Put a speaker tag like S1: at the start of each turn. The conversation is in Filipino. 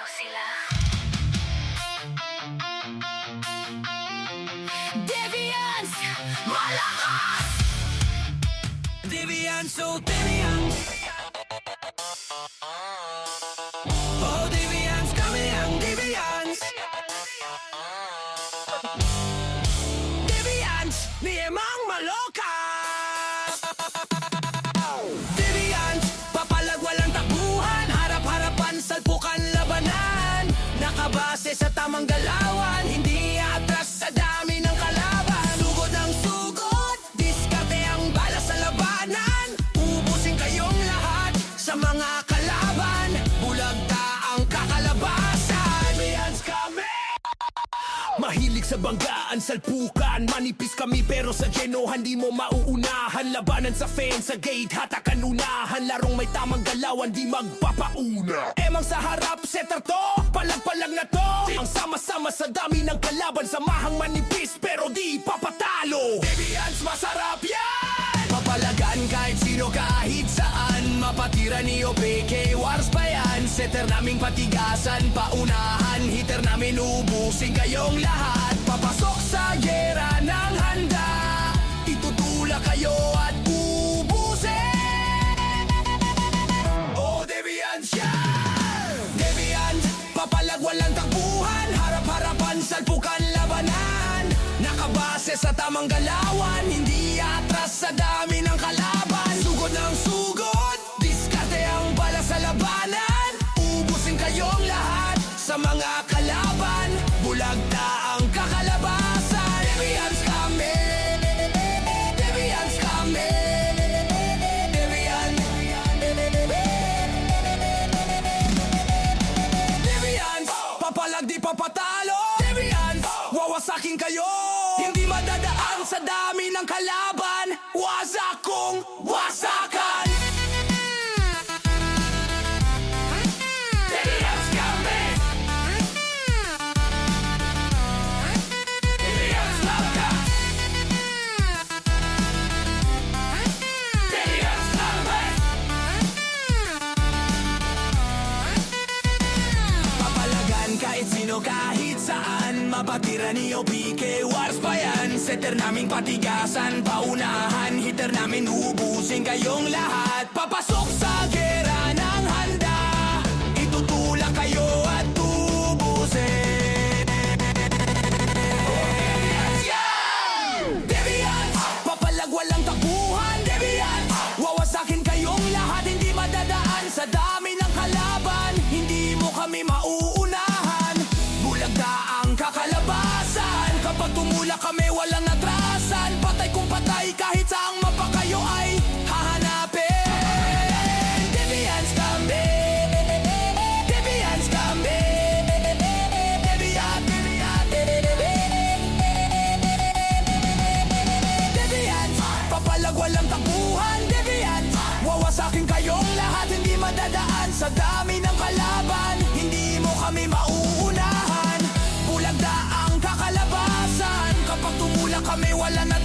S1: sila.
S2: Deviants, malakas!
S3: Deviants, oh Deviants. Oh Deviants, kami ang Deviants. Deviants, ni Emang Maloka. Deviants, papalag walang takbuhan, harap-harapan, salpukan, labanan. Nakabase sa tamang galawan, hindi atras sa dami ng kalaban. Sugod ng sugod, diskarte ang bala sa labanan. Ubusin kayong lahat sa mga kalaban. Bulagta ang kakalabasan. Deviants kami! Mahilig sa banggaan, salpukan. Manipis kami pero sa genohan di mo mauunahan. Labanan sa fence, sa gate, hatakan unahan. Larong may tamang galawan, di magpapauna. Emang sa harap, setter to, palag-palag na to. Ang sama-sama sa dami ng kalaban. Samahang manipis pero di papatalo. Deviants, masarap yan! Papalagan kahit sino, kahit saan. Mapatira ni OPK, wars pa yan. Setter naming patigasan, paunahan. Hitter namin ubusin kayong lahat. Papasok sa gera ng handa. Itutula kayo at ubusin. Oh, Deviants yan! Deviants, papalag walang takbuhan. Harap-harapan, salpukan, labanan. Nakabase sa tamang galawan, hindi atras sa dami ng kalaban. Sugod ng sugod, diskarte ang bala sa labanan. Ubusin kayong lahat sa mga kalaban. Bulagta ang kakalabasan. Deviants kami. Deviants kami. Deviants. Deviants, papalag di papatalo. Deviants, wawasakin kayo. Hindi madadaan sa dami ng kalaban. Wasak kong wasakan. Deviants kami. Deviants lakas. Deviants kami. Papalagan kahit sino, kahit saan. Mapatira ni OPK, wars pa yan. Setter naming patigasan, paunahan. Hitter namin ubusin kayong lahat. Papasok sa gera ng handa. Itutulak kayo at ubusin. Deviants yan! Deviants, papalag walang takbuhan. Deviants, wawasakin kayong lahat. Hindi madadaan sa dami ng kalaban. Hindi mo kami mauunahan. Bulagta ang kakalabasan. Kapag tumulak kami walang atrasan. Patay kung patay kahit saang mapa kayo ay hahanapin. Deviants kami. Deviants kami. Deviants. Deviants, papalag walang takbuhan. Deviants, wawasakin kayong lahat. Hindi madadaan sa dami ng kalaban. Hindi mo kami mauunahan. Bulagda ang kakalabasan. Kapag tumulak kami wala na